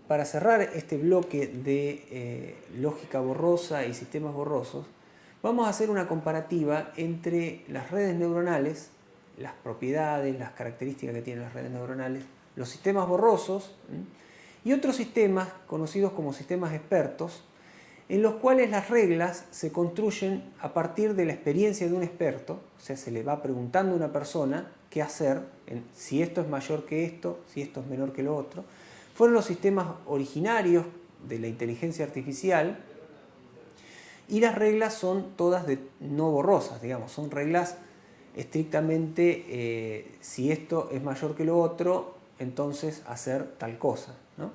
para cerrar este bloque de lógica borrosa y sistemas borrosos, vamos a hacer una comparativa entre las redes neuronales, las propiedades, las características que tienen las redes neuronales, los sistemas borrosos y otros sistemas conocidos como sistemas expertos, en los cuales las reglas se construyen a partir de la experiencia de un experto, o sea, se le va preguntando a una persona qué hacer, si esto es mayor que esto, si esto es menor que lo otro. Fueron los sistemas originarios de la inteligencia artificial y las reglas son todas no borrosas, digamos, son reglas estrictamente si esto es mayor que lo otro, entonces hacer tal cosa, ¿no?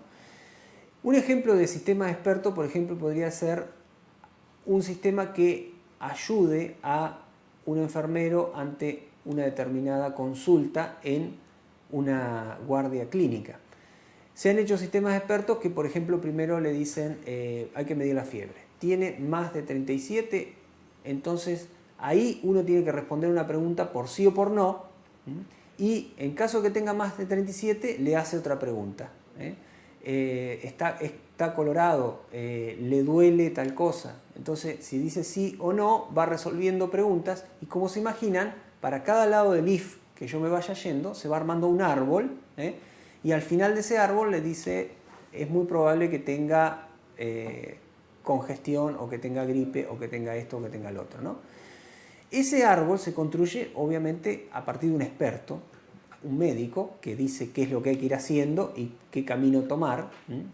Un ejemplo de sistema experto, por ejemplo, podría ser un sistema que ayude a un enfermero ante una determinada consulta en una guardia clínica. Se han hecho sistemas expertos que, por ejemplo, primero le dicen hay que medir la fiebre. Tiene más de 37, entonces ahí uno tiene que responder una pregunta por sí o por no, y en caso que tenga más de 37 le hace otra pregunta. Está colorado, le duele tal cosa. Entonces, si dice sí o no, va resolviendo preguntas y, como se imaginan, para cada lado del if que yo me vaya yendo, se va armando un árbol, y al final de ese árbol le dice es muy probable que tenga congestión o que tenga gripe o que tenga esto o que tenga el otro, ¿no? Ese árbol se construye obviamente a partir de un experto, un médico que dice qué es lo que hay que ir haciendo y qué camino tomar,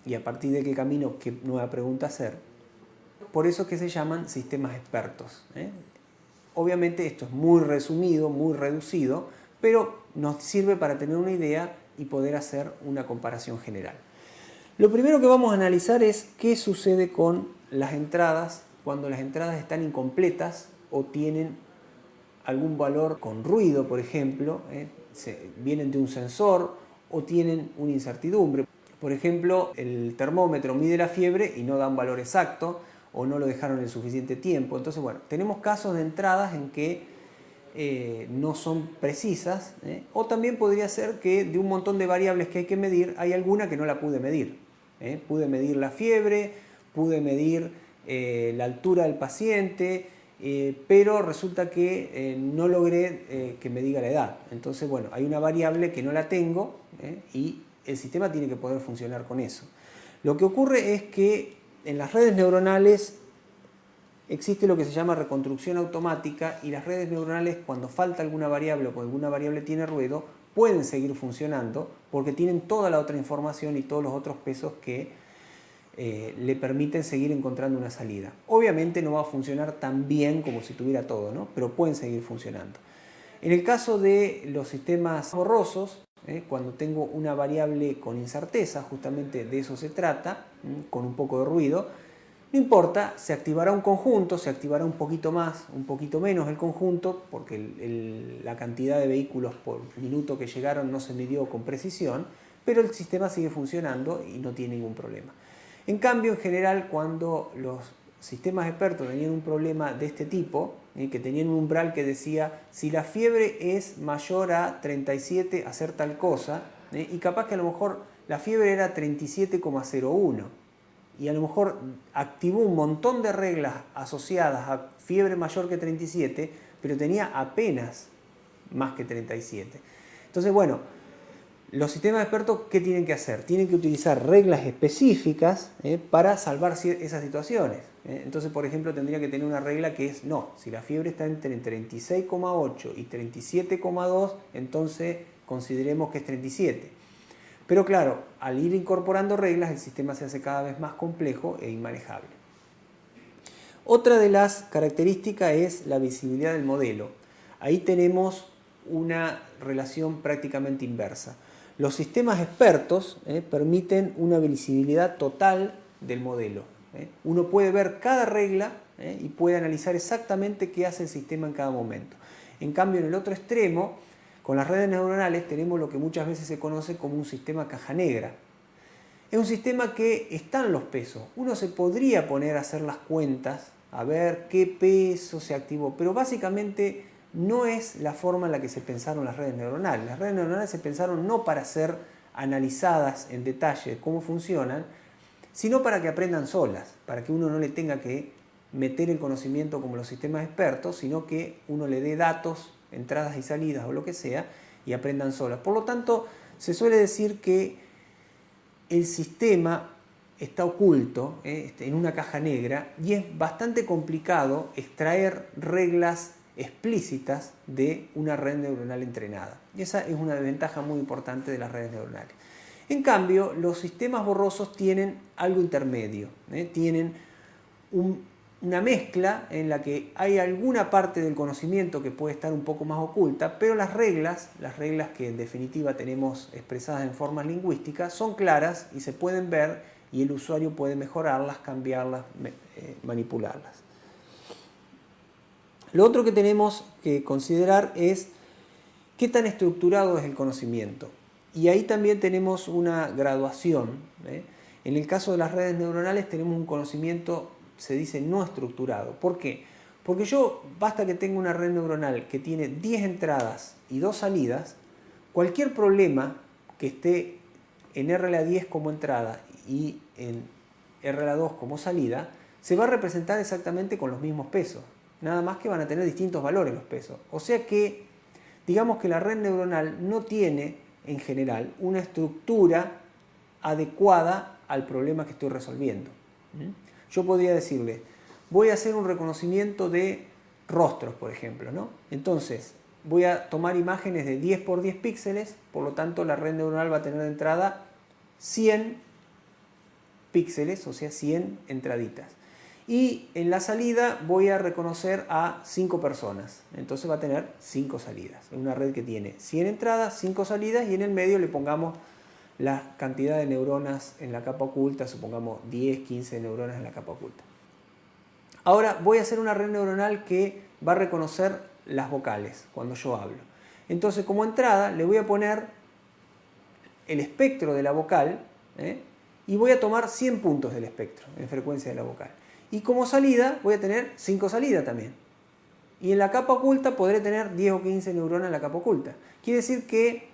y a partir de qué camino, qué nueva pregunta hacer. Por eso es que se llaman sistemas expertos. Obviamente esto es muy resumido, muy reducido, pero nos sirve para tener una idea y poder hacer una comparación general. Lo primero que vamos a analizar es qué sucede con las entradas cuando las entradas están incompletas o tienen algún valor con ruido, por ejemplo, vienen de un sensor o tienen una incertidumbre. Por ejemplo, el termómetro mide la fiebre y no da un valor exacto o no lo dejaron el suficiente tiempo. Entonces, bueno, tenemos casos de entradas en que no son precisas, o también podría ser que de un montón de variables que hay que medir, hay alguna que no la pude medir. Pude medir la fiebre, pude medir la altura del paciente, pero resulta que no logré que me diga la edad. Entonces, bueno, hay una variable que no la tengo y el sistema tiene que poder funcionar con eso. Lo que ocurre es que en las redes neuronales existe lo que se llama reconstrucción automática y las redes neuronales, cuando falta alguna variable o cuando alguna variable tiene ruido, pueden seguir funcionando porque tienen toda la otra información y todos los otros pesos que le permiten seguir encontrando una salida. Obviamente no va a funcionar tan bien como si tuviera todo, ¿no? Pero pueden seguir funcionando. En el caso de los sistemas borrosos, cuando tengo una variable con incerteza, justamente de eso se trata, con un poco de ruido, no importa, se activará un conjunto, se activará un poquito más, un poquito menos el conjunto, porque la cantidad de vehículos por minuto que llegaron no se midió con precisión, pero el sistema sigue funcionando y no tiene ningún problema. En cambio, en general, cuando los sistemas expertos tenían un problema de este tipo, que tenían un umbral que decía si la fiebre es mayor a 37, hacer tal cosa, y capaz que a lo mejor la fiebre era 37,01, y a lo mejor activó un montón de reglas asociadas a fiebre mayor que 37, pero tenía apenas más que 37. Entonces, bueno, los sistemas expertos, ¿qué tienen que hacer? Tienen que utilizar reglas específicas para salvar esas situaciones. Entonces, por ejemplo, tendría que tener una regla que es, no, si la fiebre está entre 36,8 y 37,2, entonces consideremos que es 37. Pero claro, al ir incorporando reglas, el sistema se hace cada vez más complejo e inmanejable. Otra de las características es la visibilidad del modelo. Ahí tenemos una relación prácticamente inversa. Los sistemas expertos permiten una visibilidad total del modelo. Uno puede ver cada regla y puede analizar exactamente qué hace el sistema en cada momento. En cambio, en el otro extremo, con las redes neuronales tenemos lo que muchas veces se conoce como un sistema caja negra. Es un sistema que están los pesos. Uno se podría poner a hacer las cuentas, a ver qué peso se activó, pero básicamente no es la forma en la que se pensaron las redes neuronales. Las redes neuronales se pensaron no para hacer analizadas en detalle cómo funcionan, sino para que aprendan solas, para que uno no le tenga que meter el conocimiento como los sistemas expertos, sino que uno le dé datos, entradas y salidas o lo que sea, y aprendan solas. Por lo tanto, se suele decir que el sistema está oculto en una caja negra y es bastante complicado extraer reglas explícitas de una red neuronal entrenada. Y esa es una desventaja muy importante de las redes neuronales. En cambio, los sistemas borrosos tienen algo intermedio, tienen una mezcla en la que hay alguna parte del conocimiento que puede estar un poco más oculta, pero las reglas que en definitiva tenemos expresadas en formas lingüísticas, son claras y se pueden ver y el usuario puede mejorarlas, cambiarlas, manipularlas. Lo otro que tenemos que considerar es qué tan estructurado es el conocimiento. Y ahí también tenemos una graduación. En el caso de las redes neuronales tenemos un conocimiento, se dice, no estructurado. ¿Por qué? Porque basta que tenga una red neuronal que tiene 10 entradas y 2 salidas, cualquier problema que esté en RLA10 como entrada y en RLA2 como salida, se va a representar exactamente con los mismos pesos. Nada más que van a tener distintos valores los pesos. O sea que, digamos que la red neuronal no tiene, en general, una estructura adecuada al problema que estoy resolviendo. Yo podría decirle, voy a hacer un reconocimiento de rostros, por ejemplo, ¿no? Entonces, voy a tomar imágenes de 10 por 10 píxeles, por lo tanto la red neuronal va a tener de entrada 100 píxeles, o sea, 100 entraditas. Y en la salida voy a reconocer a 5 personas, entonces va a tener 5 salidas. Es una red que tiene 100 entradas, 5 salidas y en el medio le pongamos la cantidad de neuronas en la capa oculta, supongamos 10, 15 neuronas en la capa oculta. Ahora voy a hacer una red neuronal que va a reconocer las vocales cuando yo hablo. Entonces, como entrada le voy a poner el espectro de la vocal y voy a tomar 100 puntos del espectro en frecuencia de la vocal. Y como salida voy a tener 5 salidas también. Y en la capa oculta podré tener 10 o 15 neuronas en la capa oculta. Quiere decir que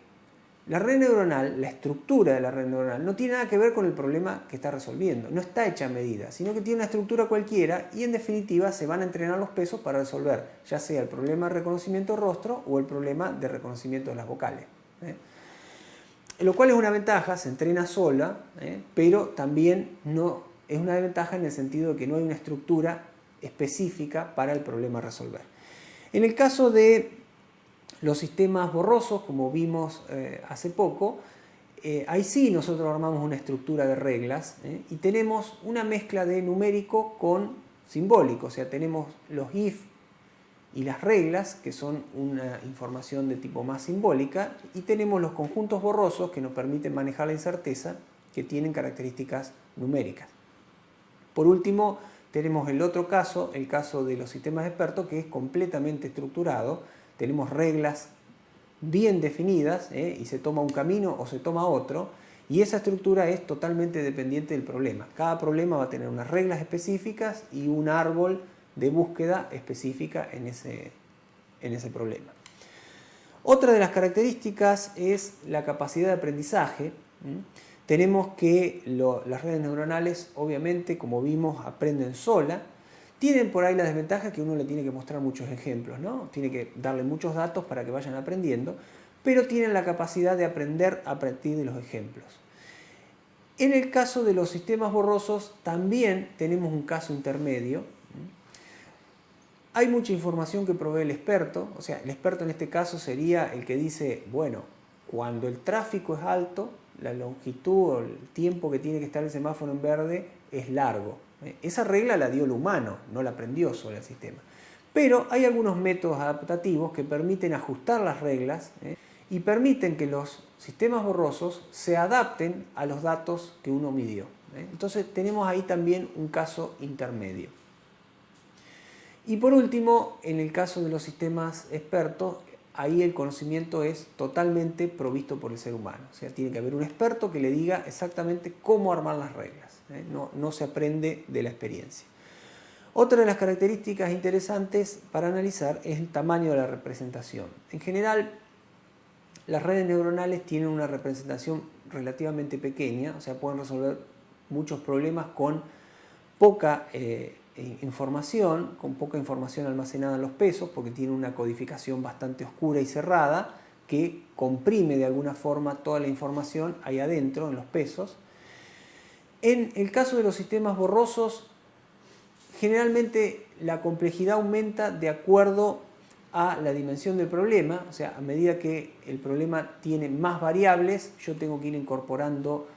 la red neuronal, la estructura de la red neuronal, no tiene nada que ver con el problema que está resolviendo. No está hecha a medida, sino que tiene una estructura cualquiera y en definitiva se van a entrenar los pesos para resolver ya sea el problema de reconocimiento de rostro o el problema de reconocimiento de las vocales. Lo cual es una ventaja, se entrena sola, pero también no es una desventaja en el sentido de que no hay una estructura específica para el problema a resolver. En el caso de los sistemas borrosos, como vimos hace poco, ahí sí nosotros armamos una estructura de reglas y tenemos una mezcla de numérico con simbólico, o sea, tenemos los if y las reglas, que son una información de tipo más simbólica, y tenemos los conjuntos borrosos que nos permiten manejar la incerteza, que tienen características numéricas. Por último, tenemos el otro caso, el caso de los sistemas expertos, que es completamente estructurado. Tenemos reglas bien definidas y se toma un camino o se toma otro, y esa estructura es totalmente dependiente del problema. Cada problema va a tener unas reglas específicas y un árbol de búsqueda específica en ese problema. Otra de las características es la capacidad de aprendizaje. Tenemos que las redes neuronales, obviamente, como vimos, aprenden sola. Tienen por ahí la desventaja que uno le tiene que mostrar muchos ejemplos, ¿no? Tiene que darle muchos datos para que vayan aprendiendo, pero tienen la capacidad de aprender a partir de los ejemplos. En el caso de los sistemas borrosos también tenemos un caso intermedio. Hay mucha información que provee el experto, o sea, el experto en este caso sería el que dice, bueno, cuando el tráfico es alto, la longitud o el tiempo que tiene que estar el semáforo en verde es largo. Esa regla la dio el humano, no la aprendió solo el sistema. Pero hay algunos métodos adaptativos que permiten ajustar las reglas y permiten que los sistemas borrosos se adapten a los datos que uno midió. Entonces tenemos ahí también un caso intermedio. Y por último, en el caso de los sistemas expertos, ahí el conocimiento es totalmente provisto por el ser humano. O sea, tiene que haber un experto que le diga exactamente cómo armar las reglas. No se aprende de la experiencia. Otra de las características interesantes para analizar es el tamaño de la representación. En general, las redes neuronales tienen una representación relativamente pequeña, o sea, pueden resolver muchos problemas con poca información, con poca información almacenada en los pesos, porque tiene una codificación bastante oscura y cerrada que comprime de alguna forma toda la información ahí adentro en los pesos. En el caso de los sistemas borrosos, generalmente la complejidad aumenta de acuerdo a la dimensión del problema, o sea, a medida que el problema tiene más variables, yo tengo que ir incorporando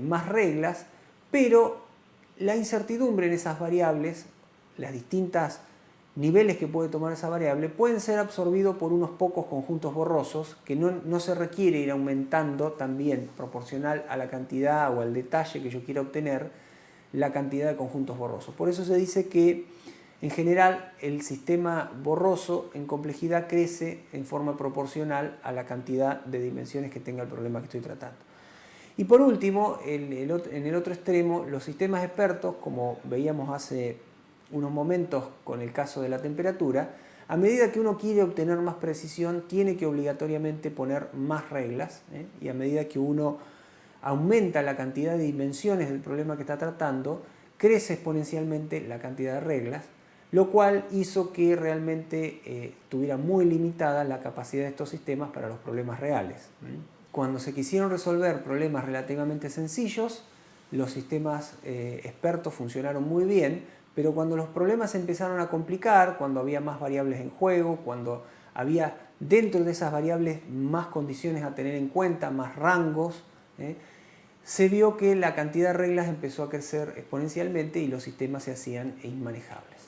más reglas, pero la incertidumbre en esas variables, las distintas niveles que puede tomar esa variable, pueden ser absorbidos por unos pocos conjuntos borrosos, que no se requiere ir aumentando también proporcional a la cantidad o al detalle que yo quiera obtener, la cantidad de conjuntos borrosos. Por eso se dice que en general el sistema borroso en complejidad crece en forma proporcional a la cantidad de dimensiones que tenga el problema que estoy tratando. Y por último, en el otro extremo, los sistemas expertos, como veíamos hace unos momentos con el caso de la temperatura, a medida que uno quiere obtener más precisión, tiene que obligatoriamente poner más reglas, y a medida que uno aumenta la cantidad de dimensiones del problema que está tratando, crece exponencialmente la cantidad de reglas, lo cual hizo que realmente tuviera muy limitada la capacidad de estos sistemas para los problemas reales. Cuando se quisieron resolver problemas relativamente sencillos, los sistemas expertos funcionaron muy bien, pero cuando los problemas se empezaron a complicar, cuando había más variables en juego, cuando había dentro de esas variables más condiciones a tener en cuenta, más rangos, se vio que la cantidad de reglas empezó a crecer exponencialmente y los sistemas se hacían inmanejables.